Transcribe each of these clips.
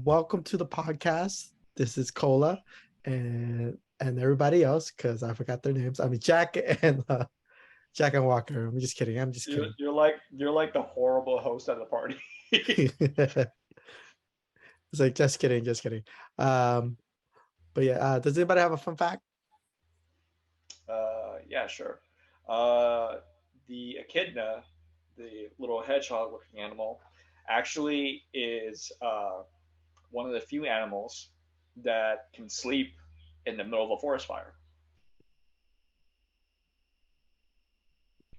welcome to the podcast. This is Cola and everybody else because I forgot their names. I mean Jack and Walker. I'm just kidding. I'm just You're, kidding. you're like you're like the horrible host at the party. It's like just kidding, just kidding. Um, but yeah, does anybody have a fun fact? Yeah, sure. Uh, the echidna, the little hedgehog-looking animal, actually is one of the few animals that can sleep in the middle of a forest fire.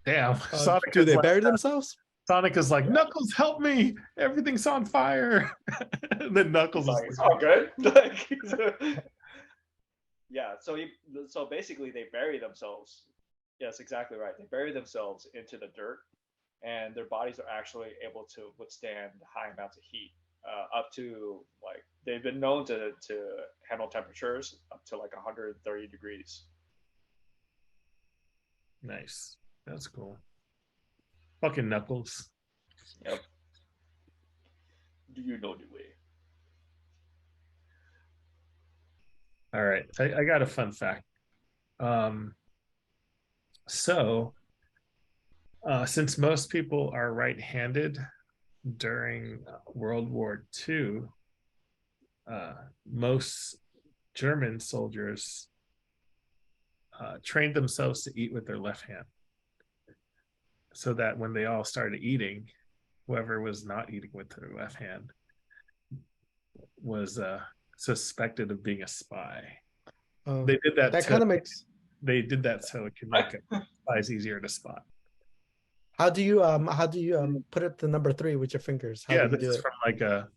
Damn, Sonic Do is they like bury themselves? Sonic is like Yeah, Knuckles, help me! Everything's on fire. And then he's Knuckles is like, it's like, all good. Like, yeah. So basically, they bury themselves. Yes, exactly right. They bury themselves into the dirt, and their bodies are actually able to withstand high amounts of heat, up to like they've been known to handle temperatures up to like 130 degrees. nice. That's cool. Fucking Knuckles. Yep. Do you know the way? All right, I got a fun fact. Um, so since most people are right-handed during World War II, most German soldiers trained themselves to eat with their left hand, so that when they all started eating, whoever was not eating with their left hand was suspected of being a spy. They did that That kind of makes. they did that so it could make spies easier to spot. How do you put up the number three with your fingers? How Yeah, do you this do is it? from like a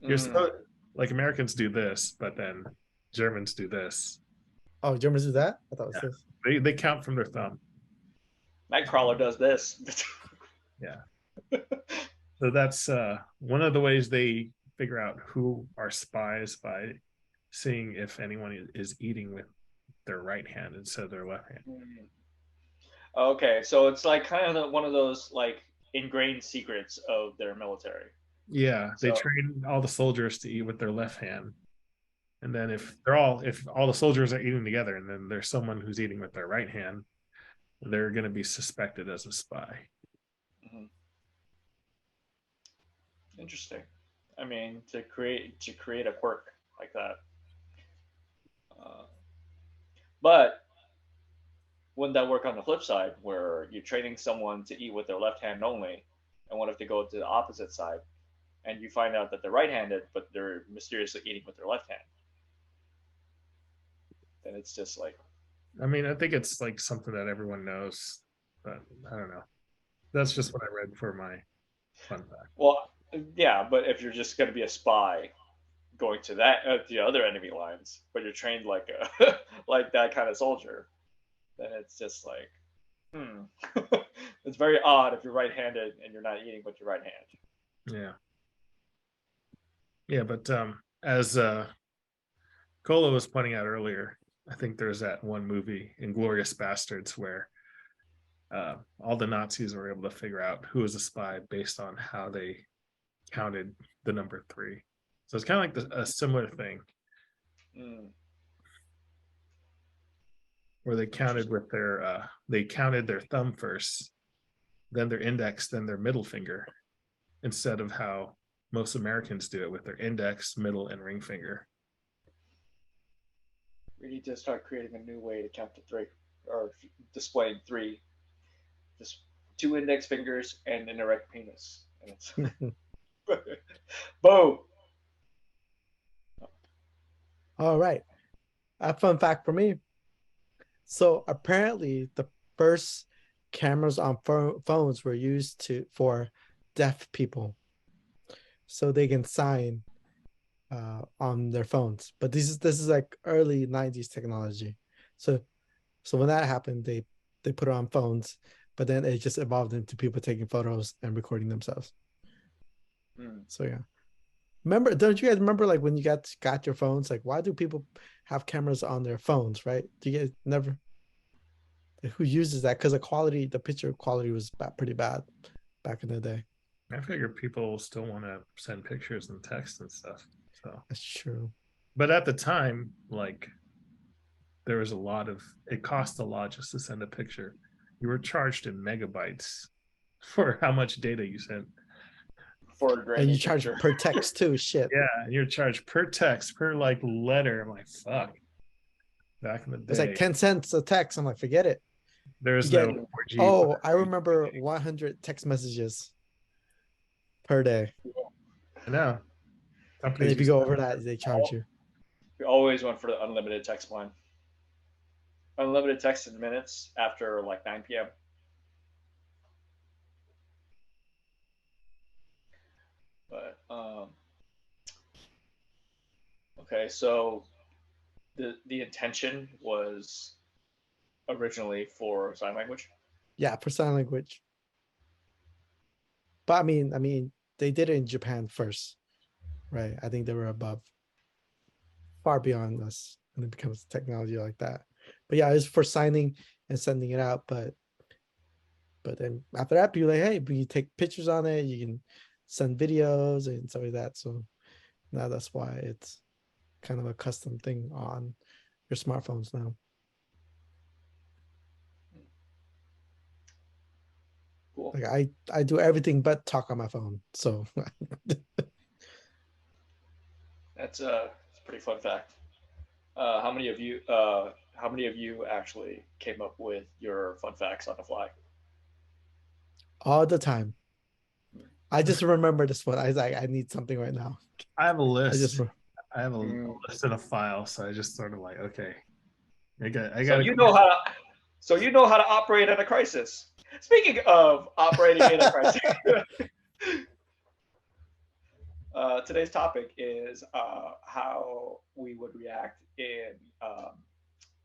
you're supposed like Americans do this, but then Germans do this. Oh, Germans do that? I thought it was Yeah. this. They count from their thumb. Nightcrawler does this. Yeah. So that's one of the ways they figure out who are spies, by seeing if anyone is eating with their right hand instead of their left hand. Okay, so it's like kind of one of those like ingrained secrets of their military. Yeah, they So train all the soldiers to eat with their left hand. And then if all the soldiers are eating together and then there's someone who's eating with their right hand, they're going to be suspected as a spy. mhm, interesting. I mean, to create a quirk like that. Uh, but wouldn't that work on the flip side, where you're training someone to eat with their left hand only, and what if they go to the opposite side, and you find out that they're right-handed, but they're mysteriously eating with their left hand? Then it's just like, I mean, I think it's like something that everyone knows, but I don't know. That's just what I read for my fun fact. well, yeah, but if you're just going to be a spy going to that the other enemy lines, but you're trained like a like that kind of soldier, then it's just like, it's very odd if you're right-handed and you're not eating with your right hand. Yeah. Yeah, but as Cola was pointing out earlier, I think there's that one movie, Inglorious Bastards, where all the Nazis were able to figure out who was a spy based on how they counted the number three. So it's kind of like a similar thing Mm, where they counted with they counted their thumb first, then their index, then their middle finger, instead of how most Americans do it with their index, middle, and ring finger. we need to start creating a new way to count to three, or displaying three, just two index fingers and an erect penis, and it's boom. All right. A fun fact for me. So apparently, the first cameras on phones were used for deaf people, so they can sign on their phones. But this is like early '90s technology. So when that happened, they put it on phones, but then it just evolved into people taking photos and recording themselves. Mm. So yeah. Remember, don't you guys remember like when you got your phones? Like, why do people have cameras on their phones, right? Do you guys never? Who uses that? Because the picture quality was pretty bad back in the day. I figure people still want to send pictures and text and stuff. So, That's true. but at the time, like there was a lot of it cost a lot just to send a picture. You were charged in megabytes for how much data you sent. For a And you grainy charge picture. per text too. Shit. Yeah, and you're charged per text, per like letter. I'm like, fuck. Back in the It's like day, 10 cents a text. I'm like, forget it. there's You no get 4G. Oh, I remember 100 text messages per day. I know. And Companies if you used go to over that, they charge you. We always went for the unlimited text plan. Unlimited text in minutes after like 9 p.m. But okay, so the intention was originally for sign language. Yeah, for sign language. But I mean, they did it in Japan first, right? I think they were above, far beyond us, when it becomes technology like that. But yeah, it's for signing and sending it out. But then after that, people like, hey, but you take pictures on it, you can send videos and stuff like that. So now that's why it's kind of a custom thing on your smartphones now. Cool. Like I do everything but talk on my phone. So That's it's a pretty fun fact. How many of you actually came up with your fun facts on the fly? all the time. I just remember this one. I was like, I need something right now. I have a I just list. I have a Mm. list in a file, so I just sort of like, okay, I So got. you know how to operate in a crisis. Speaking of operating in a crisis, today's topic is how we would react in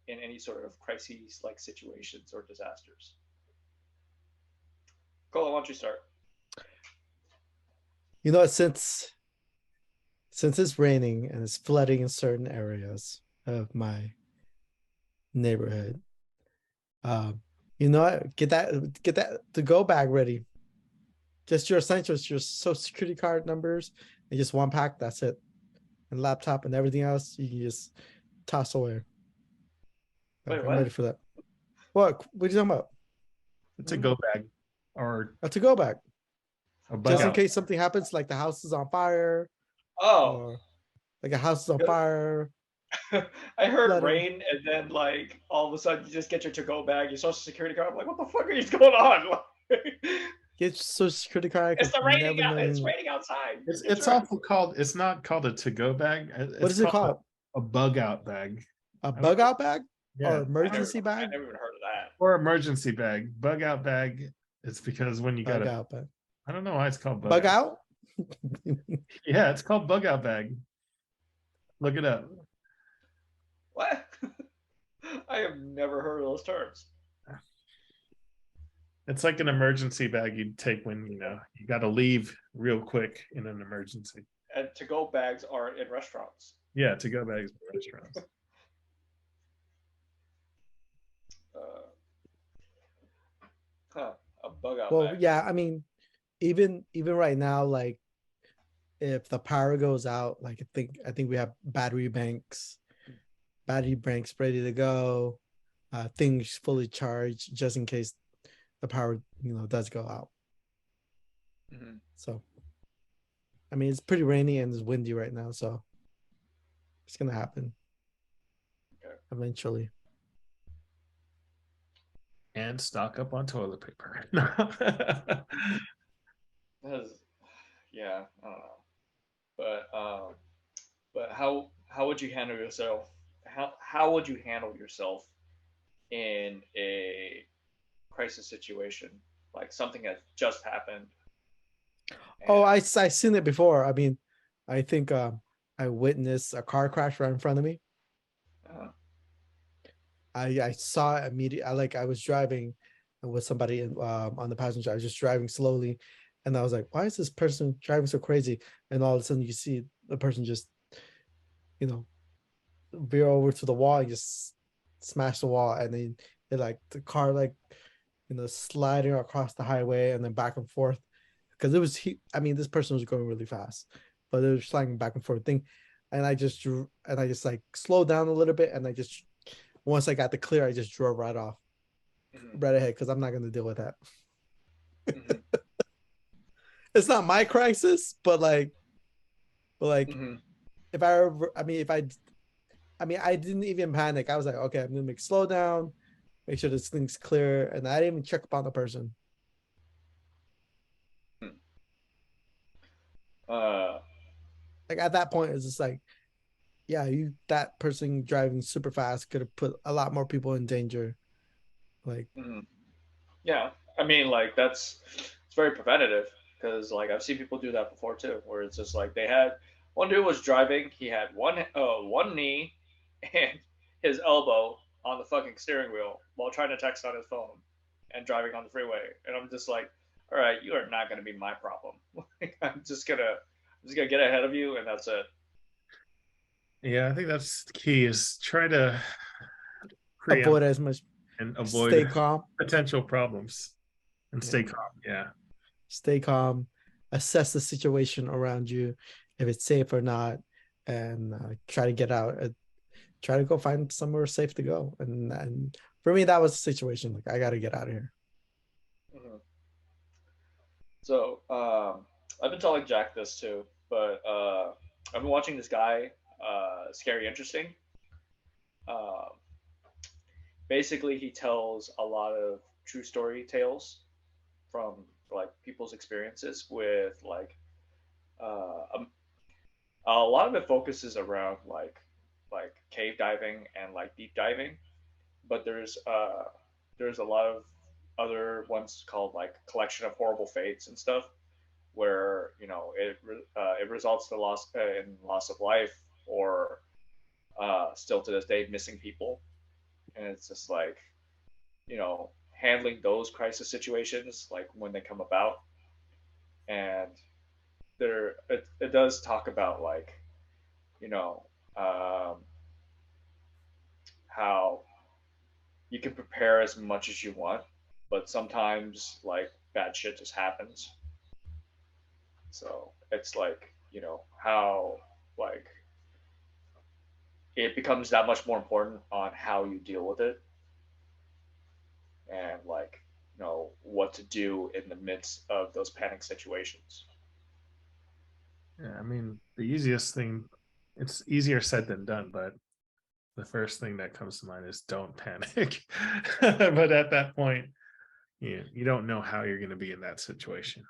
any sort of crises like situations or disasters. Cola, why don't you start? You know, since it's raining and it's flooding in certain areas of my neighborhood, um, you know what? Get that to go bag ready. Just your essentials, your social security card numbers, and just one pack. That's it. And laptop and everything else, you can just toss away. Wait, Like, I'm ready what? for that. What are you talking about? It's a go bag or A to go bag. a bug Just in Oh. out. case something happens, like the house is on fire, Oh, or like a house is on fire, I heard flooding. rain, and then like all of a sudden you just get your to-go bag, your social security card. I'm like, what the fuck is going on? Get your social security card It's because the you raining never out. It's know. raining outside. It's also called. It's not called a to go bag. What It's is it called called? a bug out bag. A I don't bug know. out bag or Yeah, emergency I bag? never even heard of that. or emergency bag. Bug out bag. It's because when you got Bug a. out bag. I don't know why it's called bug Bug out. out? Yeah, it's called bug out bag. Look it up. What? I have never heard of those terms. It's like an emergency bag you'd take when you got to leave real quick in an emergency. And to-go bags are in restaurants. Yeah, to go bags in restaurants. A bug out Well, bag. yeah, I mean, even right now, like if the power goes out, like I think we have battery banks ready to go, things fully charged just in case the power does go out. Mm-hmm. So I mean, it's pretty rainy and it's windy right now, so it's gonna happen eventually. And stock up on toilet paper. Yeah, I don't know, but how would you handle yourself? How would you handle yourself in a crisis situation, like something that just happened? Oh, I seen it before. I mean, I think I witnessed a car crash right in front of me. Uh, I saw it immediately. I was driving with somebody on the passenger. I was just driving slowly, and I was like, "Why is this person driving so crazy?" And all of a sudden, you see the person just, veer over to the wall and just smash the wall, and then the car sliding across the highway and then back and forth. because it was I mean, this person was going really fast, but it was flying back and forth thing, and I just like slowed down a little bit, and I just once I got the clear, I just drove right off, right ahead, because I'm not gonna deal with that. It's not my crisis, but if I ever, I mean, I didn't even panic. I was like, okay, I'm gonna make slow down, make sure this thing's clear, and I didn't even check upon the person. Like at that point, it's just like, yeah, that person driving super fast could have put a lot more people in danger. Like, Yeah, I mean, like it's very preventative because like I've seen people do that before too, where it's just like they had one dude was driving, he had one knee and his elbow on the fucking steering wheel while trying to text on his phone and driving on the freeway, and I'm just like, all right, you are not going to be my problem. I'm just gonna get ahead of you, and that's it. Yeah, I think that's the key is try to avoid preempt as much, and stay avoid calm, potential problems and stay calm. Yeah. stay calm, assess the situation around you, if it's safe or not, and try to get out. Try to go find somewhere safe to go. And for me, that was the situation. Like, I got to get out of here. So I've been telling Jack this too, but I've been watching this guy, Scary Interesting. Uh, Basically, he tells a lot of true story tales from like people's experiences with like a lot of it focuses around like cave diving and like deep diving, but there's a lot of other ones called like collection of horrible fates and stuff where it results in loss of life or still to this day missing people, and it's just like handling those crisis situations like when they come about, and it does talk about like you know um, how you can prepare as much as you want, but sometimes like bad shit just happens. So it's like how like it becomes that much more important on how you deal with it and like what to do in the midst of those panic situations. Yeah, I mean, the easiest thing, it's easier said than done, but the first thing that comes to mind is don't panic. But at that point, you don't know how you're going to be in that situation.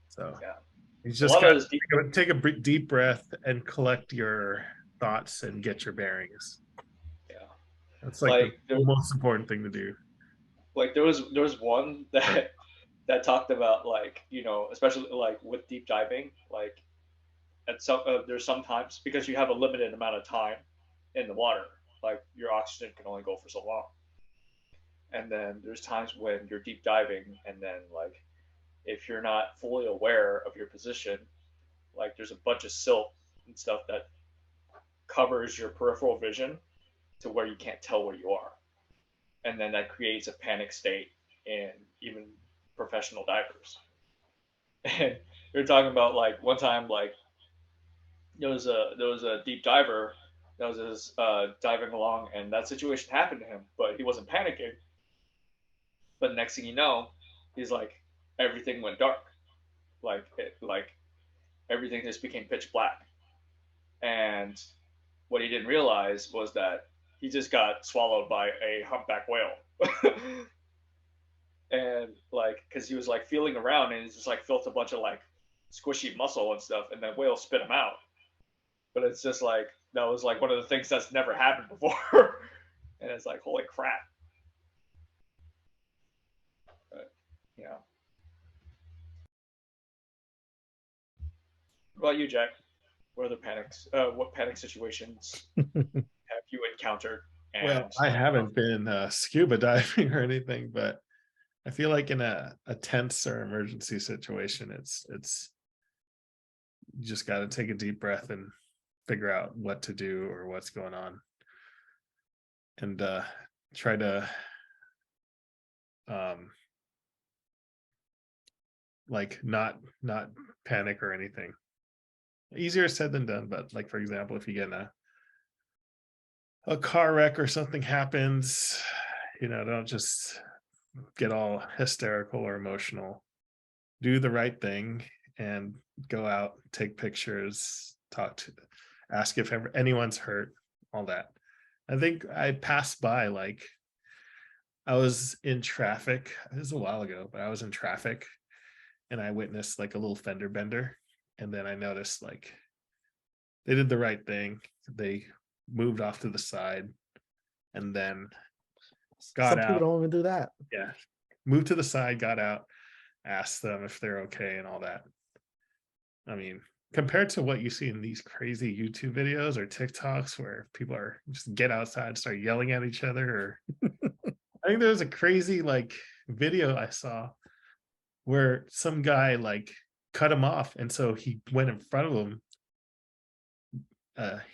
So Yeah, you a just lot got of those deep, to take a deep breath and collect your thoughts and get your bearings. yeah, That's like the like most important thing to do. like there was one that talked about like especially like with deep diving like at some there's sometimes because you have a limited amount of time in the water, like your oxygen can only go for so long, and then there's times when you're deep diving and then like if you're not fully aware of your position, like there's a bunch of silt and stuff that covers your peripheral vision to where you can't tell where you are, and then that creates a panic state in even professional divers. And we are talking about like one time like there was a deep diver that was just, diving along, and that situation happened to him, but he wasn't panicking. But next thing you know, he's like everything went dark, like everything just became pitch black, and what he didn't realize was that he just got swallowed by a humpback whale. And like because he was like feeling around and he just like felt a bunch of like squishy muscle and stuff, and then whale spit him out. But it's just like that was like one of the things that's never happened before. And it's like holy crap. But, yeah. What about you, Jack? What panic situations have you encountered? Well, And I like, haven't been scuba diving or anything, but I feel like in a tense or emergency situation, it's you just got to take a deep breath and figure out what to do or what's going on, and try to um, like not panic or anything. Easier said than done, but like for example, if you get in a car wreck or something happens, don't just get all hysterical or emotional. Do the right thing and go out, take pictures, ask if ever anyone's hurt, all that. I think I passed by, like, I was in traffic. This was a while ago, but I was in traffic and I witnessed like a little fender bender. And then I noticed like they did the right thing. They moved off to the side and then got Some people out. don't even do that. Yeah. Moved to the side, got out, asked them if they're okay and all that. I mean, compared to what you see in these crazy YouTube videos or TikToks where people are just get outside, start yelling at each other, or I think there was a crazy like video I saw where some guy like cut him off, and so he went in front of him.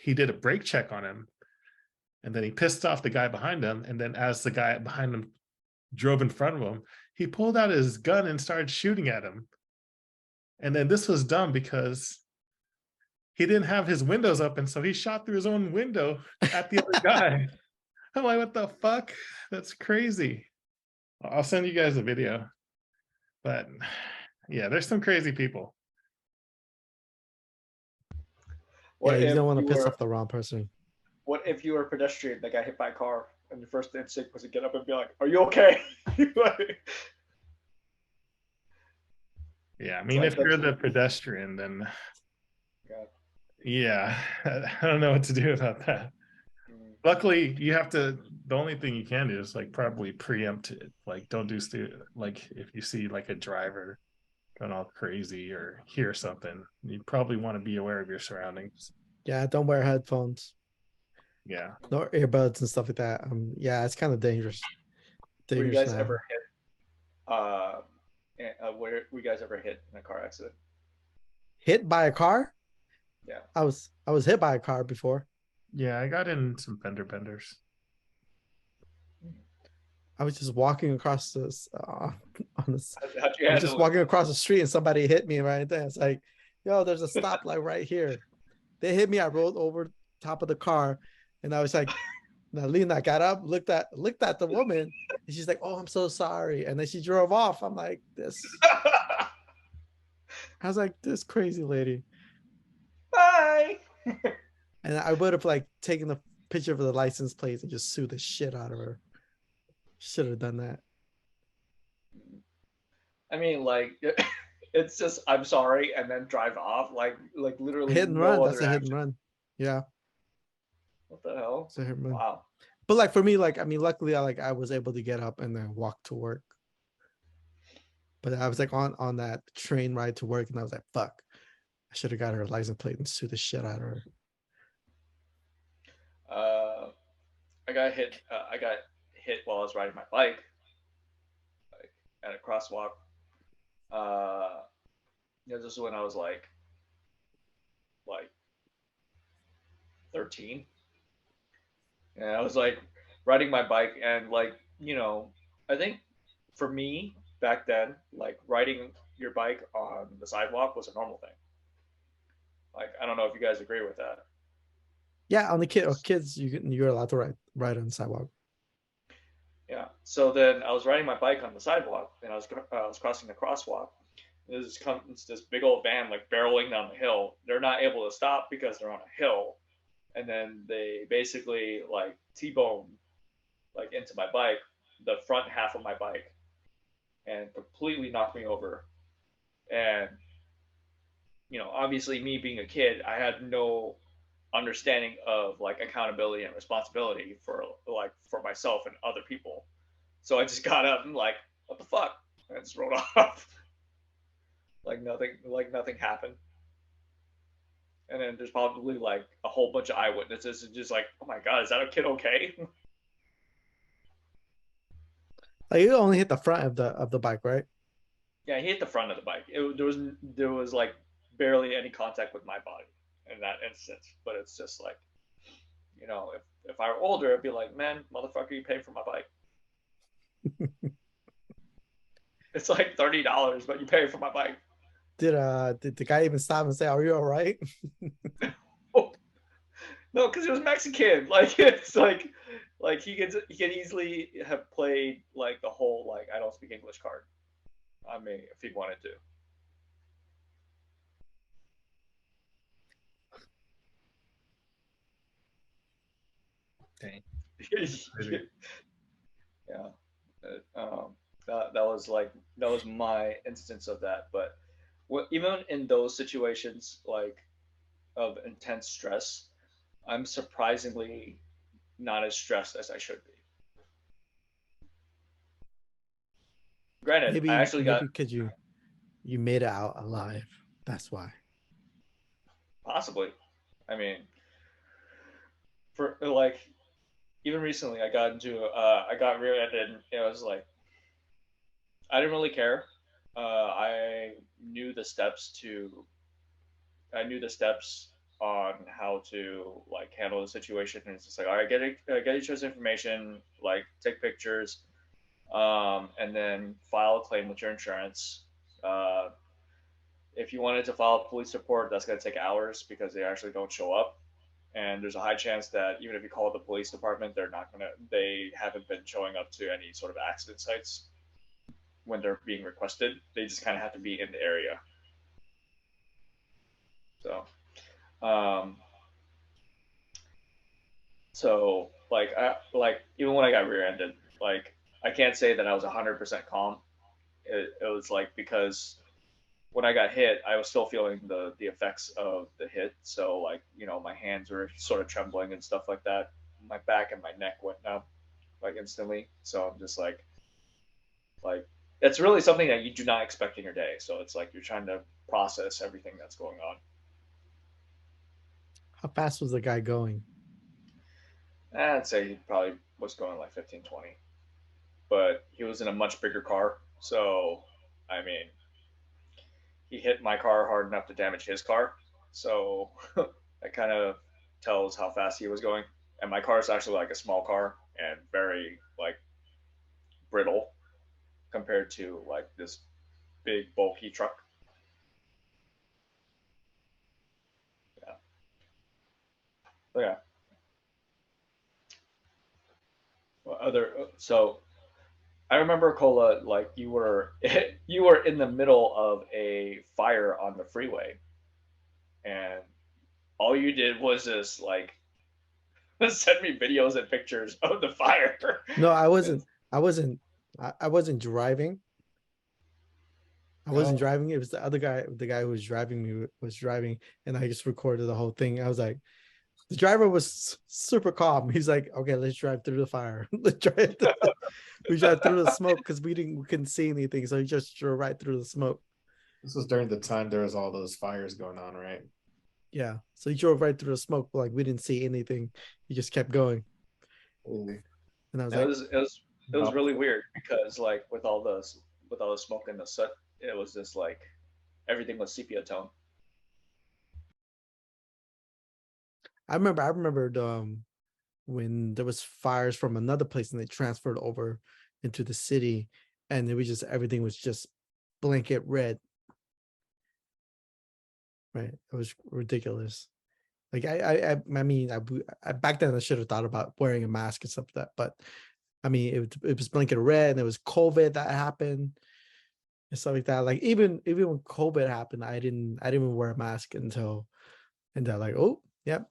He did a brake check on him, and then he pissed off the guy behind him. And then as the guy behind him drove in front of him, he pulled out his gun and started shooting at him. And then this was dumb because he didn't have his windows open, so he shot through his own window at the other guy. I'm like, what the fuck? That's crazy. I'll send you guys a video. But yeah, there's some crazy people. What Yeah, you if don't want to you piss were off the wrong person. what if you were a pedestrian that got hit by a car and your first instinct was to get up and be like, "Are you okay?" Yeah, I mean, like if you're that's the pedestrian, then God. yeah, I don't know what to do about that. Mm. Luckily, you have to. The only thing you can do is like probably preempt it. Like, don't do like if you see like a driver going all crazy or hear something, you probably want to be aware of your surroundings. Yeah, don't wear headphones, Yeah, no earbuds and stuff like that. Yeah, it's kind of dangerous. Were you Dangerous guys now. ever hit? Where were you guys ever hit in a car accident? Hit by a car? Yeah. I was hit by a car before. yeah, I got in some fender benders. I was just walking across this on this. How'd you I was just handle walking it? across the street and somebody hit me right there. It's like, yo, there's a stoplight right here. They hit me. I rolled over top of the car, and I was like, Nalina got up, looked at the woman, and she's like, "Oh, I'm so sorry." And then she drove off. I'm like, this. I was like, this crazy lady. Bye. And I would have like taken a picture of the license plates and just sued the shit out of her. Should have done that. I mean, like, it's just I'm sorry, and then drive off. Like literally Hit and no run. That's other a hit and action. run. Yeah, What the hell? it's a hit and run. Wow. But like for me, like I mean, luckily I was able to get up and then walk to work. But I was like on that train ride to work, and I was like, fuck, I should have got her license plate and sued the shit out of her. Uh, I got hit. I got hit while I was riding my bike, like at a crosswalk. This is when I was like 13, and I was like riding my bike, and like I think for me back then, like riding your bike on the sidewalk was a normal thing. Like I don't know if you guys agree with that. Yeah, on the kids, you're allowed to ride on the sidewalk. Yeah. So then I was riding my bike on the sidewalk, and I was crossing the crosswalk. Comes this big old van like barreling down the hill. They're not able to stop because they're on a hill, and then they basically like T-bone like into my bike, the front half of my bike, and completely knocked me over. And obviously me being a kid, I had no understanding of like accountability and responsibility for myself and other people. So I just got up and like, what the fuck? And I just rolled off. Like nothing happened. And then there's probably like a whole bunch of eyewitnesses and just like, oh my god, is that a kid okay? Like you only hit the front of the bike, right? Yeah, he hit the front of the bike. There was like barely any contact with my body in that instance. But it's just like, if I were older, I'd be like, man, motherfucker, you paid for my bike. It's like $30, but you pay for my bike. Did the guy even stop and say, "Are you all right?" Oh, no, because it was Mexican. Like it's like he could easily have played like the whole like I don't speak English card. I mean, if he wanted to. Dang. Yeah. That was like that was my instance of that. But even in those situations like of intense stress, I'm surprisingly not as stressed as I should be. Granted, I actually got Maybe because you made it out alive. That's why. possibly. I mean, for like even recently, I got rear-ended. And it was like I didn't really care. I knew the steps to I knew the steps on how to like handle the situation. And it's just like, all right, get each other's information, like take pictures, and then file a claim with your insurance. Uh, if you wanted to file a police report, that's going to take hours because they actually don't show up. And there's a high chance that even if you call the police department, they haven't been showing up to any sort of accident sites when they're being requested. They just kind of have to be in the area. So, um, like even when I got rear-ended, like I can't say that I was 100% calm. It was like because when I got hit, I was still feeling the effects of the hit. So like my hands were sort of trembling and stuff like that. My back and my neck went numb like instantly. So I'm just like it's really something that you do not expect in your day. So it's like you're trying to process everything that's going on. How fast was the guy going? I'd say he probably was going like 15, 20, but he was in a much bigger car. So I mean, he hit my car hard enough to damage his car. So that kind of tells how fast he was going. And my car is actually like a small car and very like brittle compared to like this big bulky truck. Yeah. So yeah. Well, so I remember Cola like you were you were in the middle of a fire on the freeway and all you did was just like send me videos and pictures of the fire. No, I wasn't. I wasn't. I wasn't driving. I wasn't Oh, driving. It was the other guy. The guy who was driving me was driving, and I just recorded the whole thing. I was like, the driver was super calm. He's like, "Okay, let's drive through the fire. Let's drive. We drive through the smoke because we couldn't see anything, so he just drove right through the smoke. This was during the time there was all those fires going on, right? Yeah, so he drove right through the smoke, but like we didn't see anything. He just kept going, Holy. and I was it like, was it was it was really weird because like with all the smoke and the soot, it was just like everything was sepia tone. I remembered when there was fires from another place and they transferred over into the city, and it was just everything was just blanket red. Right, it was ridiculous. Like I mean, back then I should have thought about wearing a mask and stuff like that, but I mean, it was blanket red, and it was COVID that happened and stuff like that. Like even when COVID happened, I didn't even wear a mask until and they're like, oh, yep,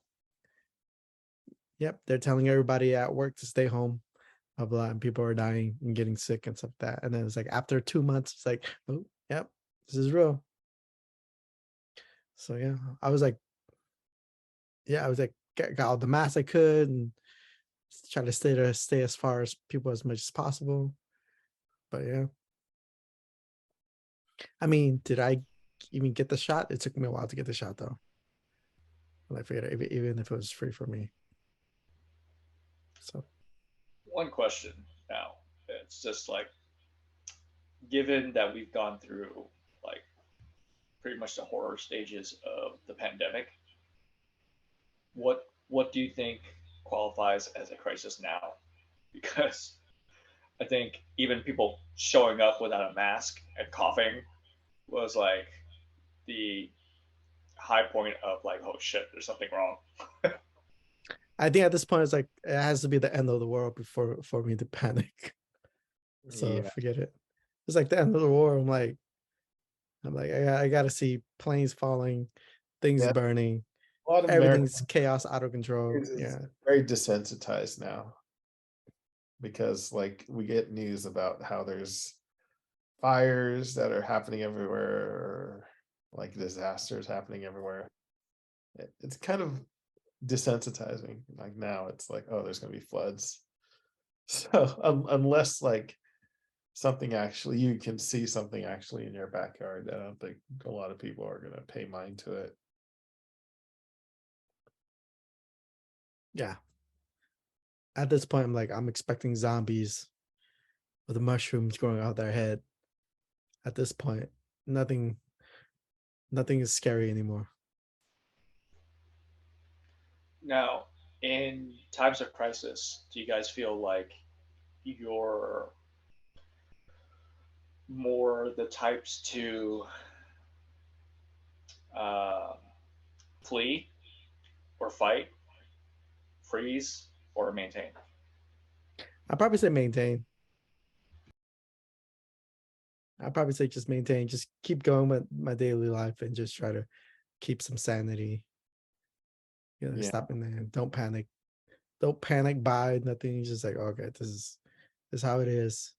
they're telling everybody at work to stay home. Blah blah, and people are dying and getting sick and stuff like that. And then it's like after 2 months, it's like, oh, yep, this is real. So yeah, I was like, yeah, I was like, got all the masks I could and try to stay as far as people as much as possible. But yeah, I mean, did I even get the shot? It took me a while to get the shot though. And I figured even if it was free for me. So One question now. It's just like given that we've gone through like pretty much the horror stages of the pandemic, what do you think qualifies as a crisis now? Because I think even people showing up without a mask and coughing was like the high point of like, oh shit, there's something wrong. I think at this point it's like it has to be the end of the world before for me to panic. So Yeah, forget it. It's like the end of the world. I gotta see planes falling, things yeah. burning, A lot of everything's Americans chaos out of control. is Yeah. very desensitized now because like we get news about how there's fires that are happening everywhere, or like disasters happening everywhere. It's kind of desensitizing. Like now it's like, oh, there's gonna be floods. So unless like something actually you can see something actually in your backyard, I don't think a lot of people are gonna pay mind to it. Yeah. At this point, I'm like, I'm expecting zombies with the mushrooms growing out their head. At this point, nothing nothing is scary anymore. Now, in times of crisis, do you guys feel like you're more the types to uh, flee or fight, freeze, or maintain? I'd probably say maintain. I'd probably say just maintain, just keep going with my daily life and just try to keep some sanity. Yeah. Stop in there. Don't panic. Don't panic buy nothing. You're just like, okay, this is how it is.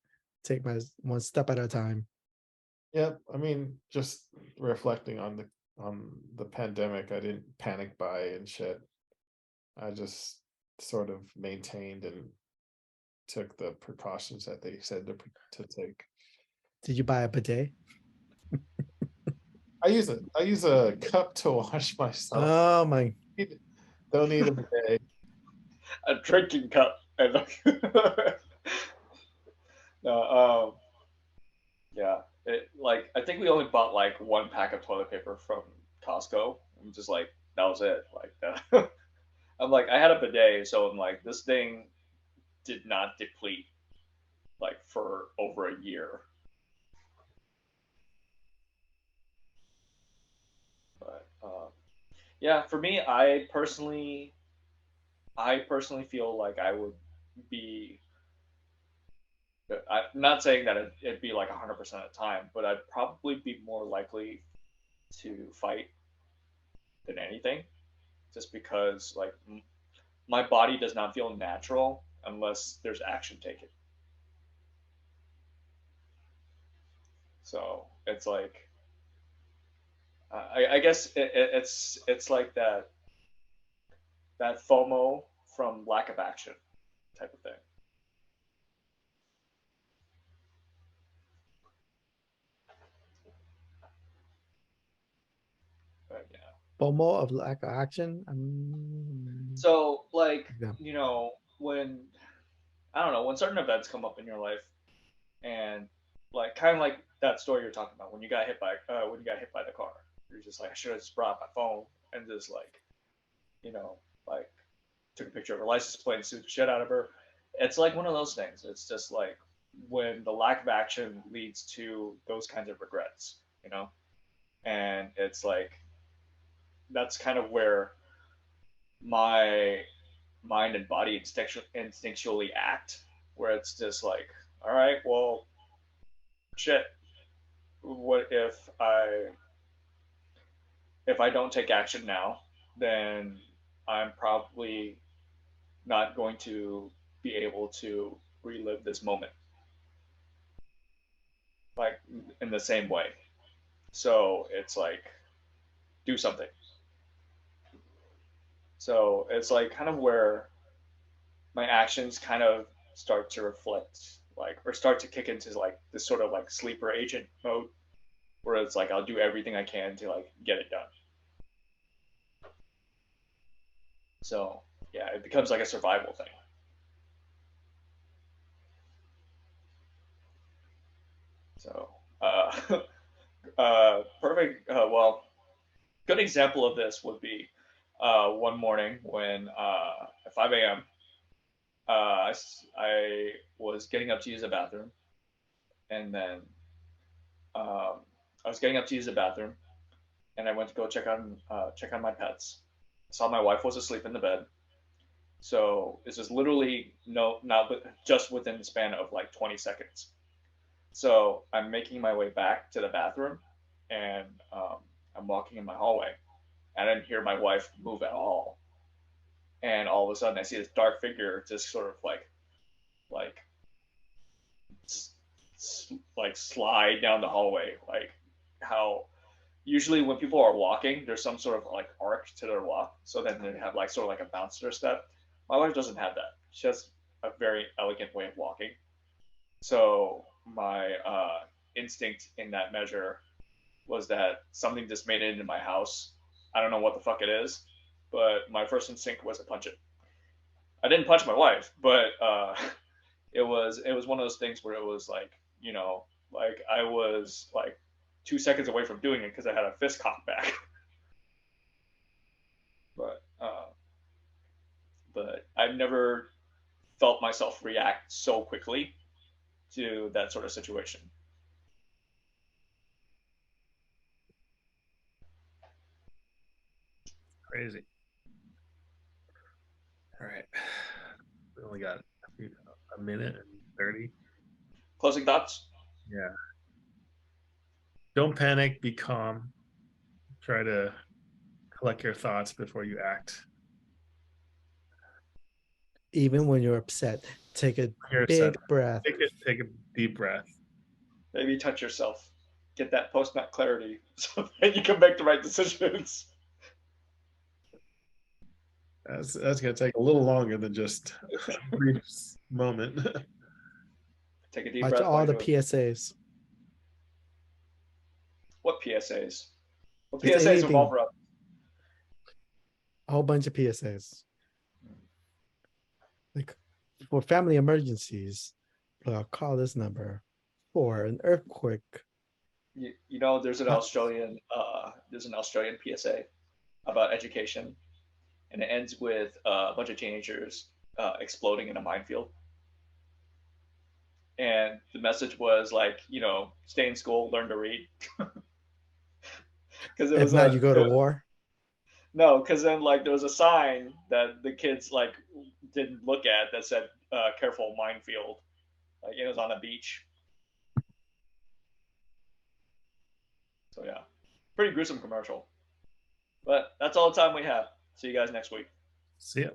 Take my one step at a time. Yep. I mean, just reflecting on the pandemic, I didn't panic buy and shit. I just sort of maintained and took the precautions that they said to take. Did you buy a bidet? I use a cup to wash myself. Oh my. Don't need a bidet. A drinking cup. And no, yeah. Like I think we only bought like one pack of toilet paper from Costco. I'm just like that was it. Like I'm like I had a bidet, so I'm like this thing did not deplete like for over a year. But yeah, for me, I personally feel like I would be. I'm not saying that it'd be like 100% of the time, but I'd probably be more likely to fight than anything, just because like my body does not feel natural unless there's action taken. So it's like I guess it's like that FOMO from lack of action type of thing. But yeah. FOMO of lack of action. So like Yeah. when I don't know when certain events come up in your life and like kind of like that story you're talking about when you got hit by the car, you're just like I should have just brought my phone and just like you know like took a picture of her license plate and sued the shit out of her. It's like one of those things. It's just like when the lack of action leads to those kinds of regrets, and it's like that's kind of where my mind and body instinctually act, where it's just like, all right, well, shit. What if I don't take action now, then I'm probably not going to be able to relive this moment like in the same way. So it's like do something. So it's like kind of where my actions kind of start to reflect like or start to kick into like this sort of like sleeper agent mode where it's like I'll do everything I can to like get it done. So yeah, it becomes like a survival thing. So perfect. Well, good example of this would be one morning when at 5 a.m. I was getting up to use the bathroom, and then I was getting up to use the bathroom, and I went to go check on my pets. I saw my wife was asleep in the bed, so this is literally not just within the span of like 20 seconds. So I'm making my way back to the bathroom, and I'm walking in my hallway. I didn't hear my wife move at all, and all of a sudden I see this dark figure just sort of like like slide down the hallway, like how usually when people are walking, there's some sort of like arc to their walk, so then they have like sort of like a bounce to their step. My wife doesn't have that. She has a very elegant way of walking. So my instinct in that measure was that something just made it into my house. I don't know what the fuck it is, but my first instinct was to punch it. I didn't punch my wife, but it was one of those things where it was like, like I was like 2 seconds away from doing it because I had a fist cocked back. But I've never felt myself react so quickly to that sort of situation. Crazy. All right. We only got a minute and 30. Closing thoughts? Yeah. Don't panic. Be calm. Try to collect your thoughts before you act. Even when you're upset, take a You're big upset. breath. Take a deep breath. Maybe touch yourself. Get that post-nut clarity so that you can make the right decisions. That's going to take a little longer than just a brief moment. Take a deep Watch breath. all the PSAs. What PSAs? What Just PSAs anything. involve Rob? A whole bunch of PSAs. Like, for family emergencies, call this number. For an earthquake. There's an Australian PSA about education, and it ends with a bunch of teenagers exploding in a minefield. And the message was like, stay in school, learn to read. Because If not, you go to war. No, because then like there was a sign that the kids like didn't look at that said "careful minefield." Like it was on a beach. So yeah, pretty gruesome commercial. But that's all the time we have. See you guys next week. See ya.